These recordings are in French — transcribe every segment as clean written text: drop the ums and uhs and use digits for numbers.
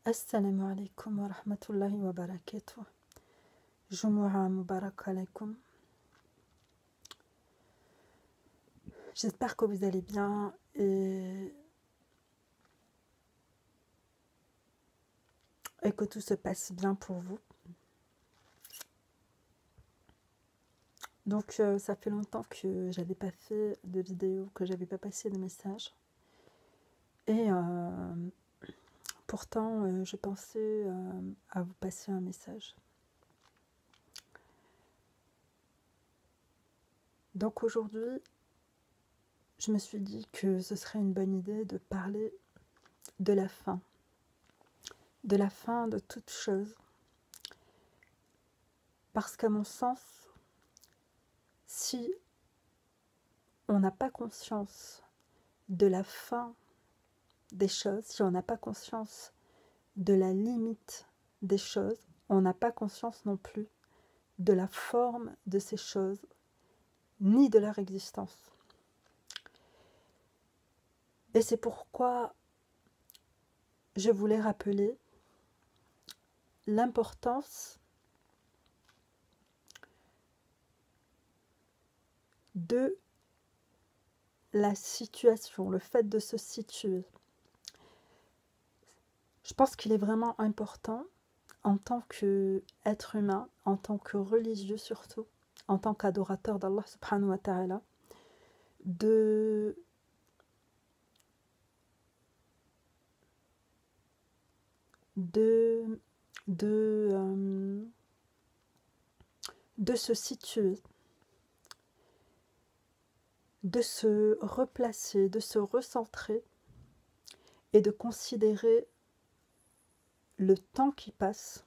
Assalamu alaikum wa rahmatullahi wa barakatuh. Jumu'ah mubarak alaikum. J'espère que vous allez bien et que tout se passe bien pour vous. Donc ça fait longtemps que j'avais pas fait de vidéo, que j'avais pas passé de message. Et pourtant je pensais à vous passer un message. Donc aujourd'hui, je me suis dit que ce serait une bonne idée de parler de la fin de toute chose. Parce qu'à mon sens, si on n'a pas conscience de la fin des choses, si on n'a pas conscience de la limite des choses, on n'a pas conscience non plus de la forme de ces choses, ni de leur existence. Et c'est pourquoi je voulais rappeler l'importance de la situation, le fait de se situer. Je pense qu'il est vraiment important, en tant qu'être humain, en tant que religieux surtout, en tant qu'adorateur d'Allah subhanahu wa ta'ala, de se situer, de se replacer, de se recentrer et de considérer le temps qui passe,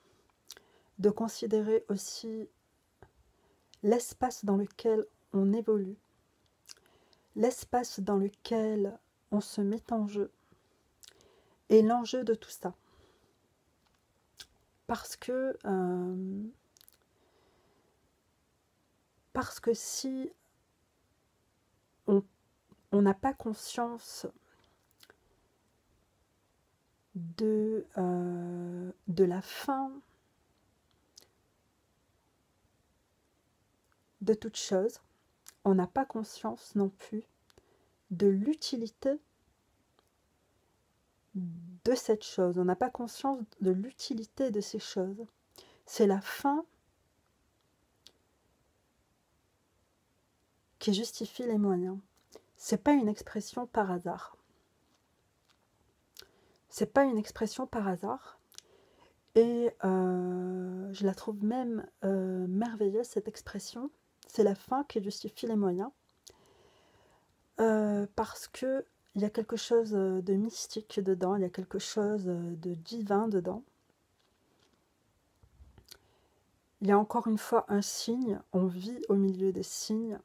de considérer aussi l'espace dans lequel on évolue, l'espace dans lequel on se met en jeu et l'enjeu de tout ça. Parce que si on n'a pas conscience de la fin de toute chose, on n'a pas conscience non plus de l'utilité de cette chose, on n'a pas conscience de l'utilité de ces choses. C'est la fin qui justifie les moyens. C'est pas une expression par hasard. C'est pas une expression par hasard. Et je la trouve même merveilleuse, cette expression. C'est la fin qui justifie les moyens. Parce que il y a quelque chose de mystique dedans, il y a quelque chose de divin dedans. Il y a encore une fois un signe, on vit au milieu des signes.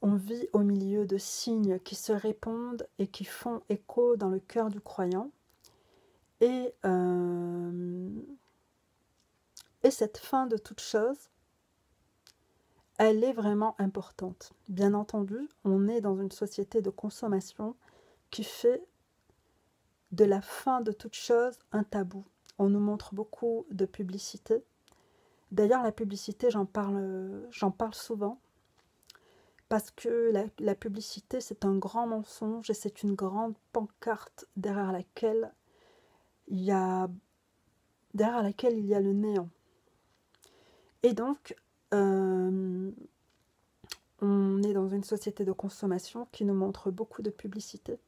On vit au milieu de signes qui se répondent et qui font écho dans le cœur du croyant. Et cette fin de toute chose, elle est vraiment importante. Bien entendu, on est dans une société de consommation qui fait de la fin de toute chose un tabou. On nous montre beaucoup de publicité. D'ailleurs, la publicité, j'en parle souvent. Parce que la publicité, c'est un grand mensonge et c'est une grande pancarte derrière laquelle il y a le néant. Et donc, on est dans une société de consommation qui nous montre beaucoup de publicité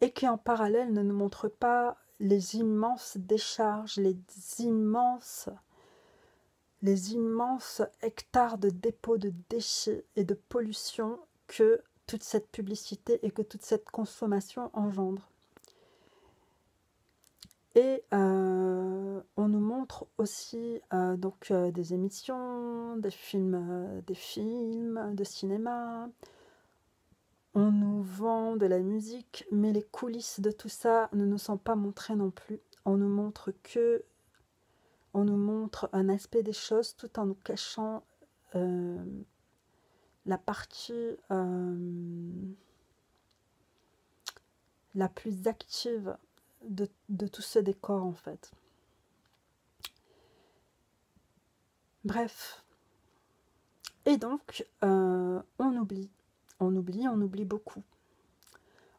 et qui en parallèle ne nous montre pas les immenses décharges, les immenses hectares de dépôts de déchets et de pollution que toute cette publicité et que toute cette consommation engendre. Et on nous montre aussi des émissions, des films de cinéma. On nous vend de la musique, mais les coulisses de tout ça ne nous sont pas montrées non plus. On nous montre un aspect des choses tout en nous cachant la partie la plus active de tout ce décor en fait. Bref. Et donc, on oublie beaucoup.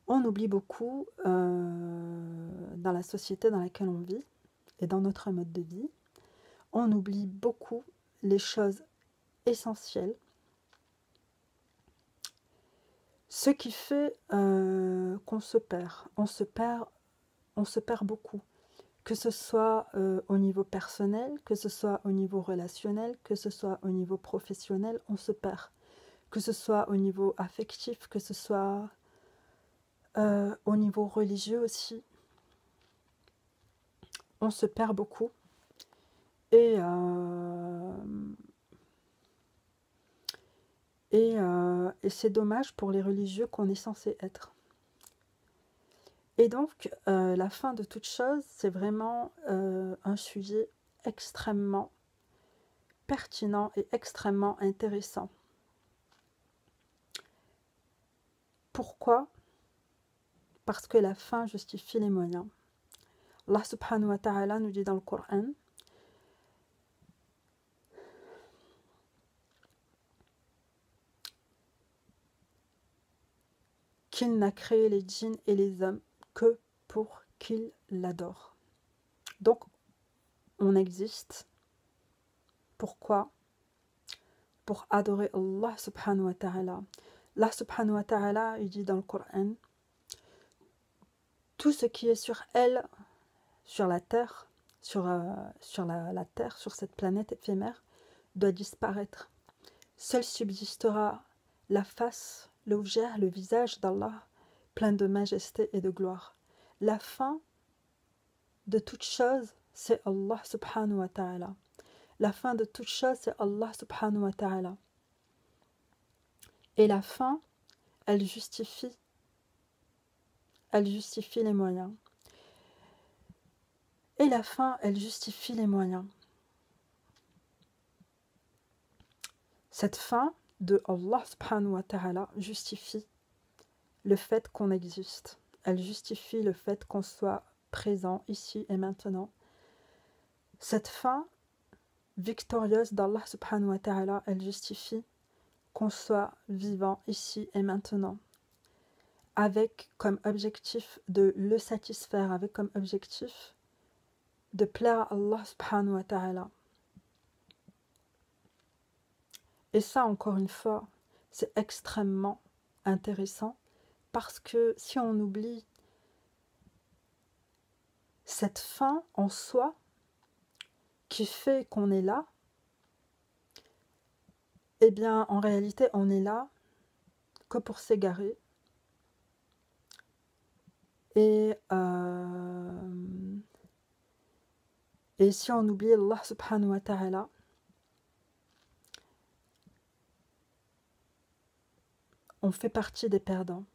On oublie beaucoup dans la société dans laquelle on vit et dans notre mode de vie. On oublie beaucoup les choses essentielles. Ce qui fait qu'on se perd. On se perd beaucoup. Que ce soit au niveau personnel, que ce soit au niveau relationnel, que ce soit au niveau professionnel, on se perd. Que ce soit au niveau affectif, que ce soit au niveau religieux aussi, on se perd beaucoup. Et c'est dommage pour les religieux qu'on est censé être. Et donc, la fin de toute chose, c'est vraiment un sujet extrêmement pertinent et extrêmement intéressant. Pourquoi ? Parce que la fin justifie les moyens. Allah subhanahu wa ta'ala nous dit dans le Coran qu'il n'a créé les djinns et les hommes que pour qu'ils l'adorent. Donc, on existe. Pourquoi ? Pour adorer Allah subhanahu wa ta'ala. Allah subhanahu wa ta'ala, il dit dans le Coran, tout ce qui est sur elle, sur la terre, sur la terre, sur cette planète éphémère, doit disparaître. Seul subsistera la face, l'objet, le visage d'Allah, plein de majesté et de gloire. La fin de toute chose, c'est Allah subhanahu wa ta'ala. La fin de toute chose, c'est Allah subhanahu wa ta'ala. Et la fin, elle justifie les moyens. Et la fin, elle justifie les moyens. Cette fin de Allah subhanahu wa ta'ala justifie le fait qu'on existe. Elle justifie le fait qu'on soit présent ici et maintenant. Cette fin victorieuse d'Allah subhanahu wa ta'ala, elle justifie qu'on soit vivant ici et maintenant, avec comme objectif de le satisfaire, avec comme objectif de plaire à Allah subhanahu wa ta'ala. Et ça, encore une fois, c'est extrêmement intéressant parce que si on oublie cette fin en soi qui fait qu'on est là, eh bien, en réalité, on est là que pour s'égarer. Et si on oublie Allah subhanahu wa ta'ala, on fait partie des perdants.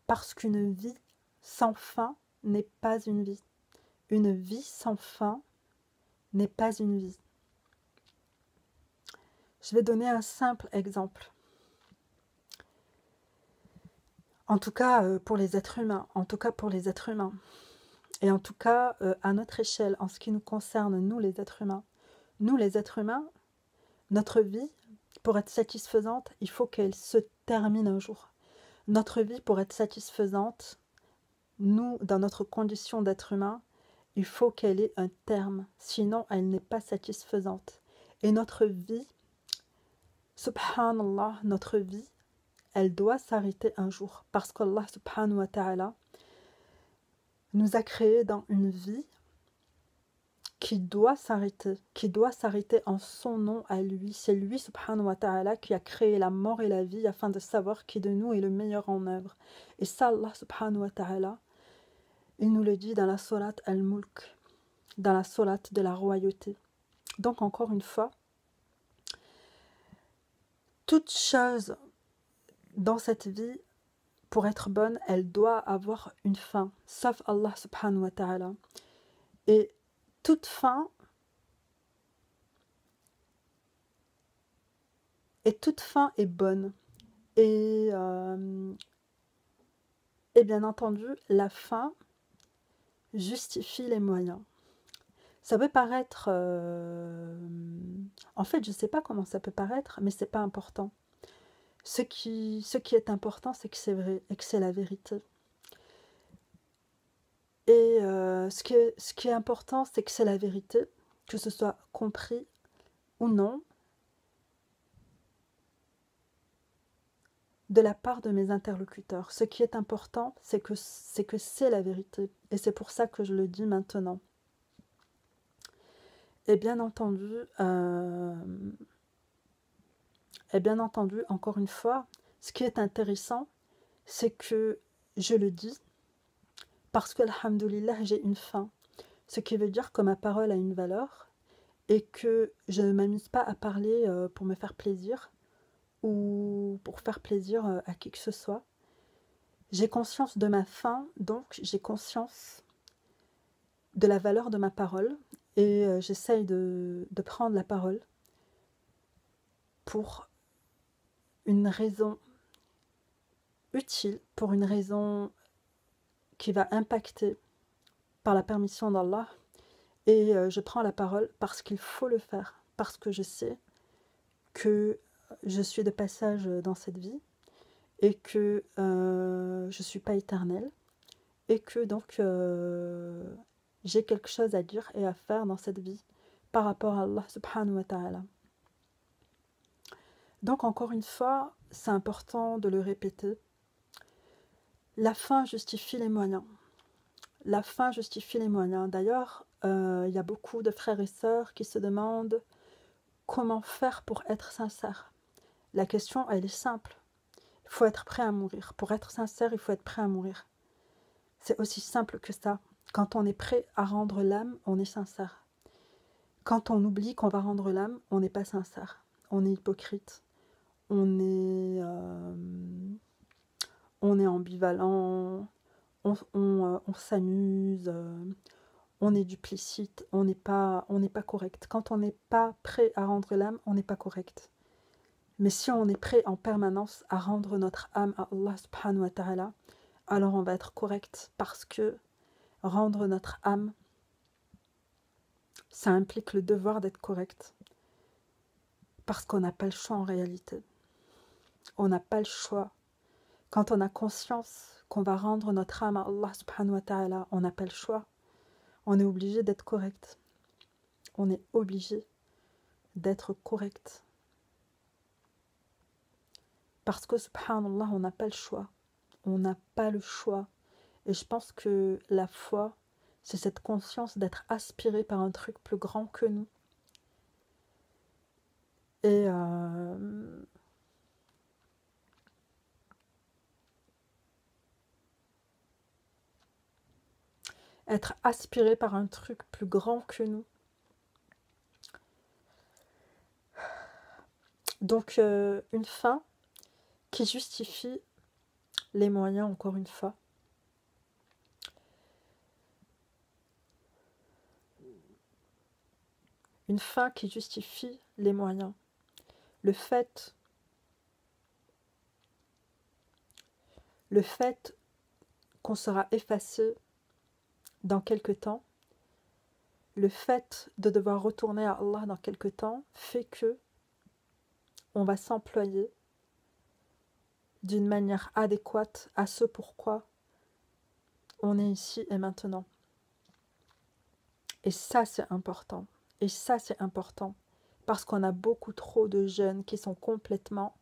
Parce qu'une vie sans fin n'est pas une vie. Une vie sans fin n'est pas une vie. Je vais donner un simple exemple. En tout cas, pour les êtres humains. En tout cas, pour les êtres humains. Et en tout cas, à notre échelle, en ce qui nous concerne, nous les êtres humains. Nous les êtres humains, notre vie, pour être satisfaisante, il faut qu'elle se termine un jour. Notre vie, pour être satisfaisante, nous, dans notre condition d'être humain, il faut qu'elle ait un terme. Sinon, elle n'est pas satisfaisante. Et notre vie, subhanallah, notre vie, elle doit s'arrêter un jour. Parce qu'Allah subhanahu wa ta'ala nous a créés dans une vie qui doit s'arrêter en son nom à lui. C'est lui, subhanahu wa ta'ala, qui a créé la mort et la vie afin de savoir qui de nous est le meilleur en œuvre. Et ça, Allah subhanahu wa ta'ala, il nous le dit dans la sourate Al-Mulk, dans la sourate de la royauté. Donc, encore une fois, toute chose dans cette vie, pour être bonne, elle doit avoir une fin, sauf Allah subhanahu wa ta'ala. Et toute fin est bonne. Et Et bien entendu, la fin justifie les moyens. Ça peut paraître... En fait, je ne sais pas comment ça peut paraître, mais c'est pas important. Ce qui est important, c'est que c'est vrai et que c'est la vérité. Et ce qui est important, c'est que c'est la vérité, que ce soit compris ou non, de la part de mes interlocuteurs. Ce qui est important, c'est que c'est la vérité. Et c'est pour ça que je le dis maintenant. Et bien entendu, encore une fois, ce qui est intéressant, c'est que je le dis parce que, alhamdoulilah, j'ai une fin. Ce qui veut dire que ma parole a une valeur et que je ne m'amuse pas à parler pour me faire plaisir ou pour faire plaisir à qui que ce soit. J'ai conscience de ma fin, donc j'ai conscience de la valeur de ma parole et j'essaye de prendre la parole pour une raison utile, pour une raison qui va impacter par la permission d'Allah. Et je prends la parole parce qu'il faut le faire, parce que je sais que je suis de passage dans cette vie et que je ne suis pas éternelle et que donc j'ai quelque chose à dire et à faire dans cette vie par rapport à Allah subhanahu wa ta'ala. Donc encore une fois, c'est important de le répéter. La fin justifie les moyens. La fin justifie les moyens. D'ailleurs, il y a beaucoup de frères et sœurs qui se demandent comment faire pour être sincère. La question, elle est simple. Il faut être prêt à mourir. Pour être sincère, il faut être prêt à mourir. C'est aussi simple que ça. Quand on est prêt à rendre l'âme, on est sincère. Quand on oublie qu'on va rendre l'âme, on n'est pas sincère. On est hypocrite. On est ambivalent. On s'amuse. On est duplicite. On n'est pas correct. Quand on n'est pas prêt à rendre l'âme, on n'est pas correct. Mais si on est prêt en permanence à rendre notre âme à Allah subhanahu wa ta'ala, alors on va être correct parce que rendre notre âme, ça implique le devoir d'être correct. Parce qu'on n'a pas le choix en réalité. On n'a pas le choix. Quand on a conscience qu'on va rendre notre âme à Allah subhanahu wa ta'ala, on n'a pas le choix. On est obligé d'être correct. On est obligé d'être correct. Parce que subhanallah, on n'a pas le choix. On n'a pas le choix. Et je pense que la foi, c'est cette conscience d'être aspiré par un truc plus grand que nous. Et être aspiré par un truc plus grand que nous. Donc une fin qui justifie les moyens, encore une fois. Une fin qui justifie les moyens. Le fait qu'on sera effacé dans quelque temps, le fait de devoir retourner à Allah dans quelque temps fait que on va s'employer d'une manière adéquate à ce pourquoi on est ici et maintenant. Et ça, c'est important. Et ça, c'est important. Parce qu'on a beaucoup trop de jeunes qui sont complètement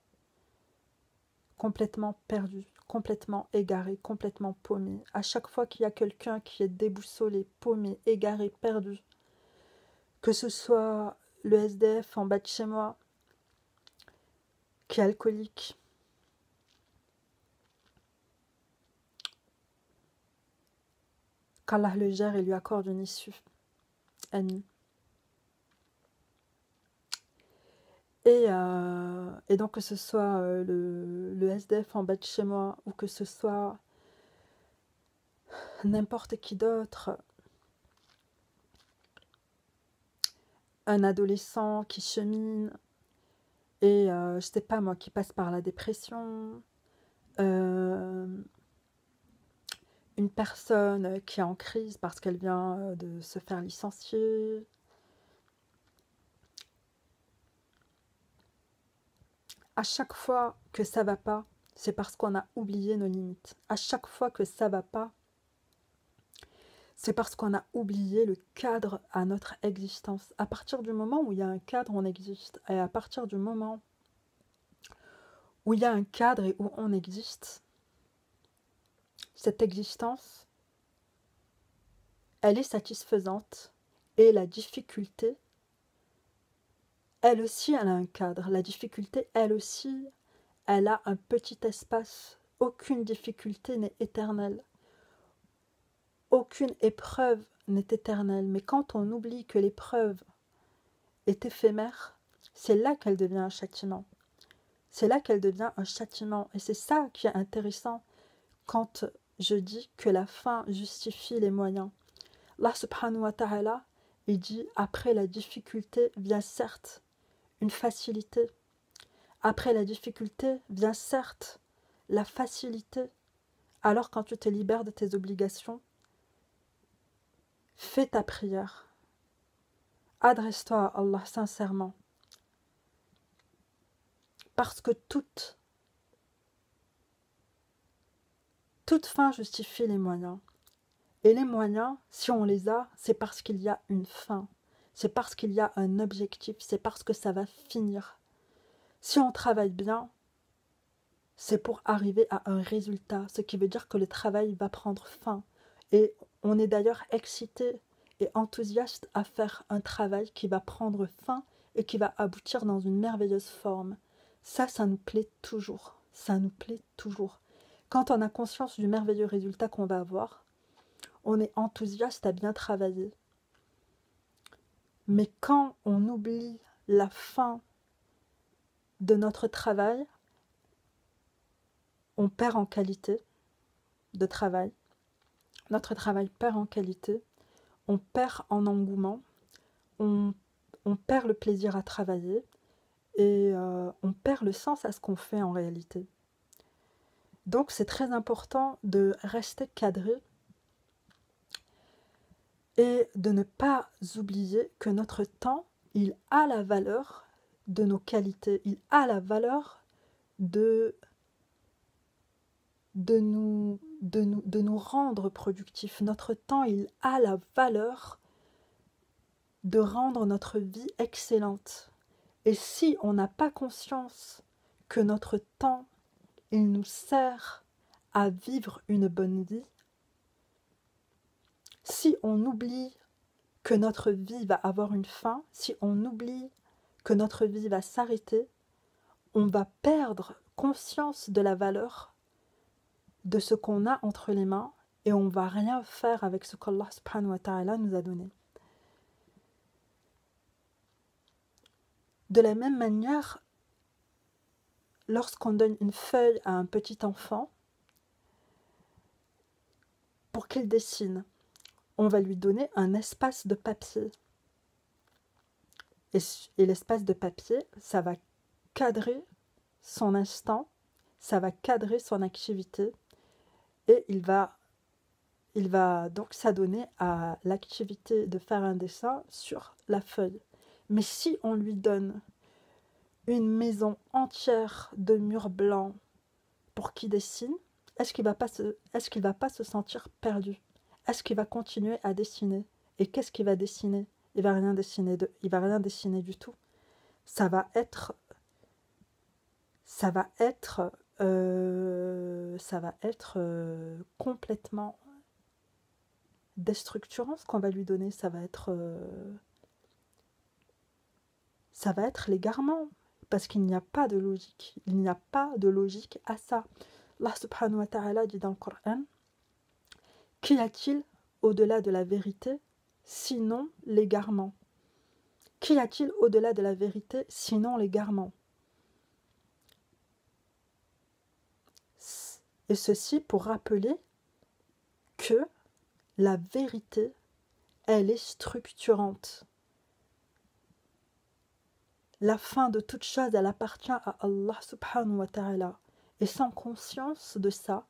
perdus, complètement égarés, complètement paumés. À chaque fois qu'il y a quelqu'un qui est déboussolé, paumé, égaré, perdu, que ce soit le SDF en bas de chez moi, qui est alcoolique, qu'Allah le gère et lui accorde une issue. Amin. Et donc que ce soit le SDF en bas de chez moi ou que ce soit n'importe qui d'autre, un adolescent qui chemine et je sais pas moi qui passe par la dépression, une personne qui est en crise parce qu'elle vient de se faire licencier. À chaque fois que ça va pas, c'est parce qu'on a oublié nos limites. À chaque fois que ça va pas, c'est parce qu'on a oublié le cadre à notre existence. À partir du moment où il y a un cadre, on existe. Et à partir du moment où il y a un cadre et où on existe, cette existence, elle est satisfaisante. Et la difficulté, elle aussi, elle a un cadre. La difficulté, elle aussi, elle a un petit espace. Aucune difficulté n'est éternelle. Aucune épreuve n'est éternelle. Mais quand on oublie que l'épreuve est éphémère, c'est là qu'elle devient un châtiment. C'est là qu'elle devient un châtiment. Et c'est ça qui est intéressant quand je dis que la fin justifie les moyens. Allah subhanahu wa ta'ala, il dit après la difficulté vient certes une facilité. Après la difficulté vient certes la facilité. Alors quand tu te libères de tes obligations, fais ta prière. Adresse-toi à Allah sincèrement. Parce que toute fin justifie les moyens. Et les moyens, si on les a, c'est parce qu'il y a une fin. C'est parce qu'il y a un objectif. C'est parce que ça va finir. Si on travaille bien, c'est pour arriver à un résultat. Ce qui veut dire que le travail va prendre fin. Et on est d'ailleurs excité et enthousiaste à faire un travail qui va prendre fin et qui va aboutir dans une merveilleuse forme. Ça nous plaît toujours. Ça nous plaît toujours. Quand on a conscience du merveilleux résultat qu'on va avoir, on est enthousiaste à bien travailler. Mais quand on oublie la fin de notre travail, on perd en qualité de travail. Notre travail perd en qualité, on perd en engouement, on perd le plaisir à travailler et on perd le sens à ce qu'on fait en réalité. Donc c'est très important de rester cadré et de ne pas oublier que notre temps, il a la valeur de nos qualités, il a la valeur de nous rendre productifs. Notre temps, il a la valeur de rendre notre vie excellente. Et si on n'a pas conscience que notre temps, il nous sert à vivre une bonne vie, si on oublie que notre vie va avoir une fin, si on oublie que notre vie va s'arrêter, on va perdre conscience de la valeur de ce qu'on a entre les mains et on va rien faire avec ce qu'Allah subhanahu wa ta'ala nous a donné. De la même manière, lorsqu'on donne une feuille à un petit enfant pour qu'il dessine, on va lui donner un espace de papier. Et l'espace de papier, ça va cadrer son instant, ça va cadrer son activité et il va donc s'adonner à l'activité de faire un dessin sur la feuille. Mais si on lui donne une maison entière de murs blancs pour qu'il dessine, est-ce qu'il va pas se sentir perdu? Est-ce qu'il va continuer à dessiner? Et qu'est-ce qu'il va dessiner? Il va rien dessiner du tout. Ça va être complètement déstructurant ce qu'on va lui donner. Ça va être l'égarement. Parce qu'il n'y a pas de logique. Il n'y a pas de logique à ça. Allah subhanahu wa ta'ala dit dans le Coran: qu'y a-t-il au-delà de la vérité sinon l'égarement? Qu'y a-t-il au-delà de la vérité sinon l'égarement? Et ceci pour rappeler que la vérité, elle est structurante. La fin de toute chose, elle appartient à Allah subhanahu wa ta'ala. Et sans conscience de ça,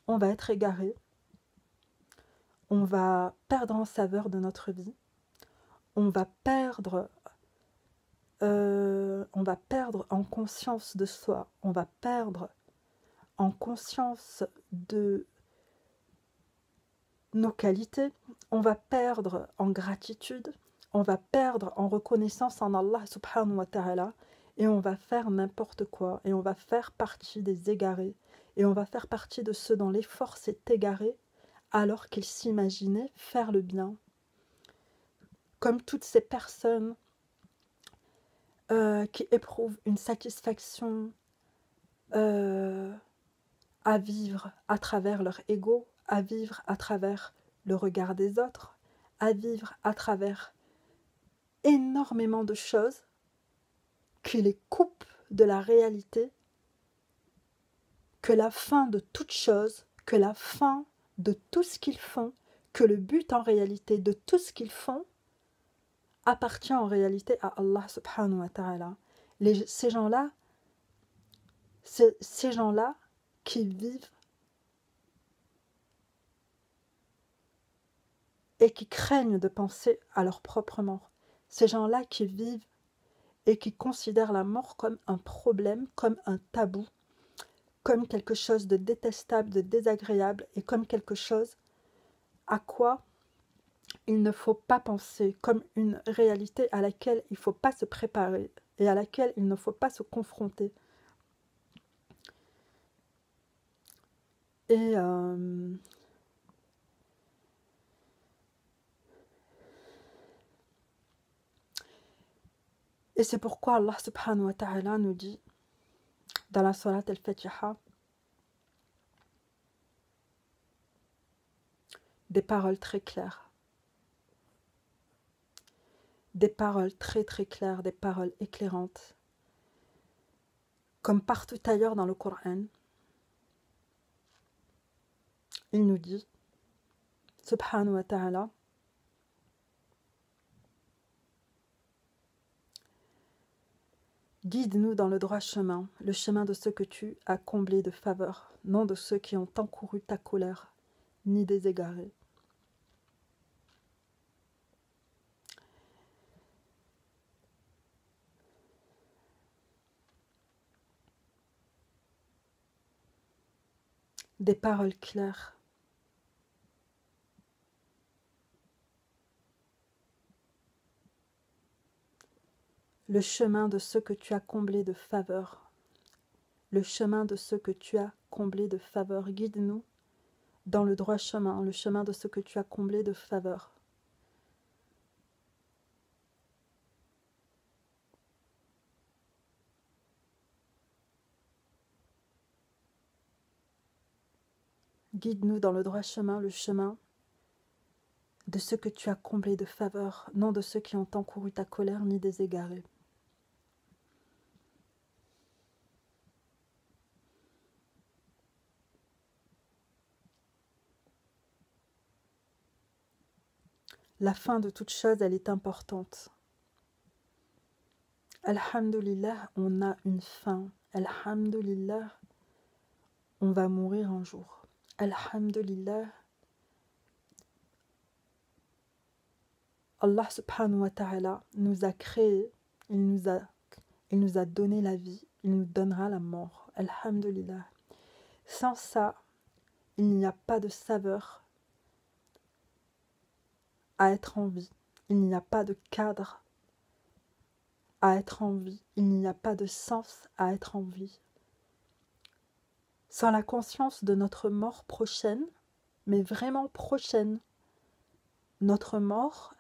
on va être égaré, on va perdre en saveur de notre vie, on va perdre en conscience de soi, on va perdre en conscience de nos qualités, on va perdre en gratitude, on va perdre en reconnaissance en Allah subhanahu wa ta'ala, et on va faire n'importe quoi, et on va faire partie des égarés, et on va faire partie de ceux dont l'effort s'est égaré alors qu'ils s'imaginaient faire le bien. Comme toutes ces personnes qui éprouvent une satisfaction à vivre à travers leur ego, à vivre à travers le regard des autres, à vivre à travers énormément de choses qui les coupent de la réalité, que la fin de toute chose, que la fin de tout ce qu'ils font, que le but en réalité de tout ce qu'ils font appartient en réalité à Allah subhanahu wa ta'ala. Ces gens-là qui vivent et qui craignent de penser à leur propre mort. Ces gens-là qui vivent et qui considèrent la mort comme un problème, comme un tabou, comme quelque chose de détestable, de désagréable, et comme quelque chose à quoi il ne faut pas penser, comme une réalité à laquelle il ne faut pas se préparer et à laquelle il ne faut pas se confronter. Et c'est pourquoi Allah subhanahu wa ta'ala nous dit dans la Surat al-Fatiha des paroles très claires. Des paroles très très claires, des paroles éclairantes. Comme partout ailleurs dans le Coran, il nous dit, subhanahu wa ta'ala, guide-nous dans le droit chemin, le chemin de ceux que tu as comblés de faveur, non de ceux qui ont encouru ta colère, ni des égarés. Des paroles claires. Le chemin de ceux que tu as comblés de faveur. Le chemin de ceux que tu as comblés de faveur. Guide-nous dans le droit chemin, le chemin de ceux que tu as comblés de faveur. Guide-nous dans le droit chemin, le chemin de ceux que tu as comblés de faveur, non de ceux qui ont encouru ta colère ni des égarés. La fin de toute chose, elle est importante. Alhamdulillah, on a une fin. Alhamdulillah, on va mourir un jour. Alhamdulillah, Allah subhanahu wa ta'ala nous a créés, il nous a donné la vie, il nous donnera la mort. Alhamdulillah. Sans ça, il n'y a pas de saveur à être en vie. Il n'y a pas de cadre à être en vie. Il n'y a pas de sens à être en vie. Sans la conscience de notre mort prochaine, mais vraiment prochaine, notre mort,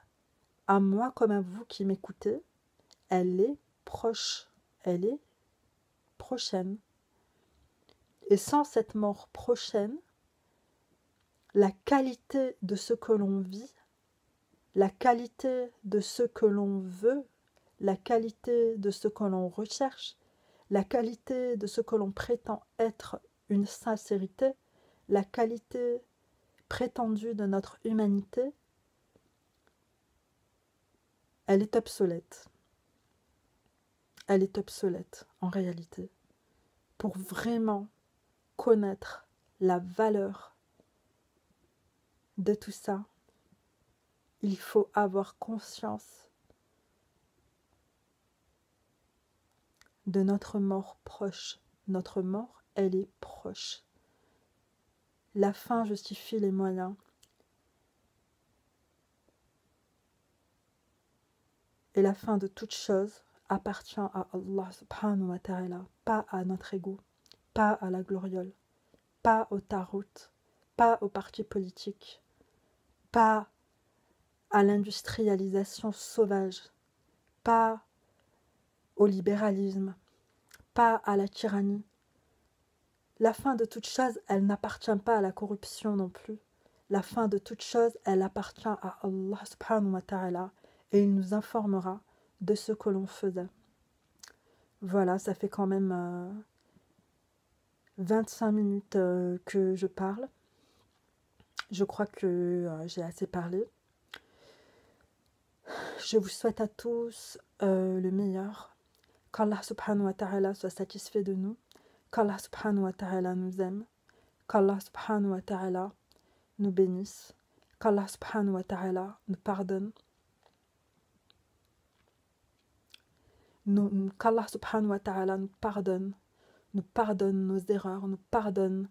à moi comme à vous qui m'écoutez, elle est proche, elle est prochaine. Et sans cette mort prochaine, la qualité de ce que l'on vit, la qualité de ce que l'on veut, la qualité de ce que l'on recherche, la qualité de ce que l'on prétend être une sincérité, la qualité prétendue de notre humanité, elle est obsolète. Elle est obsolète en réalité. Pour vraiment connaître la valeur de tout ça, il faut avoir conscience de notre mort proche. Notre mort, elle est proche. La fin justifie les moyens. Et la fin de toute chose appartient à Allah subhanahu wa ta'ala, pas à notre ego, pas à la gloriole, pas au tarot, pas aux partis politiques, pas à l'industrialisation sauvage, pas au libéralisme, pas à la tyrannie. La fin de toute chose, elle n'appartient pas à la corruption non plus. La fin de toute chose, elle appartient à Allah subhanahu wa ta'ala et il nous informera de ce que l'on faisait. Voilà, ça fait quand même 25 minutes que je parle. Je crois que j'ai assez parlé. Je vous souhaite à tous le meilleur. Qu'Allah subhanahu wa ta'ala soit satisfait de nous. Qu'Allah subhanahu wa ta'ala nous aime. Qu'Allah subhanahu wa ta'ala nous bénisse. Qu'Allah subhanahu wa ta'ala nous pardonne. Qu'Allah subhanahu wa ta'ala nous pardonne nos erreurs, nous pardonne.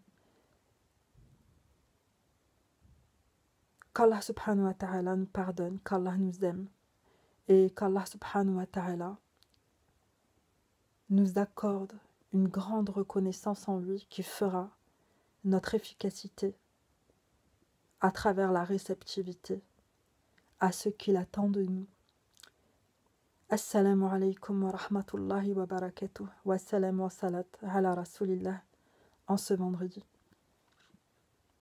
Qu'Allah subhanahu wa ta'ala nous pardonne, qu'Allah nous aime et qu'Allah subhanahu wa ta'ala nous accorde une grande reconnaissance en lui qui fera notre efficacité à travers la réceptivité à ce qu'il attend de nous. Assalamu alaikum wa rahmatullahi wa barakatuh wa salam wa salat ala rasulillah en ce vendredi.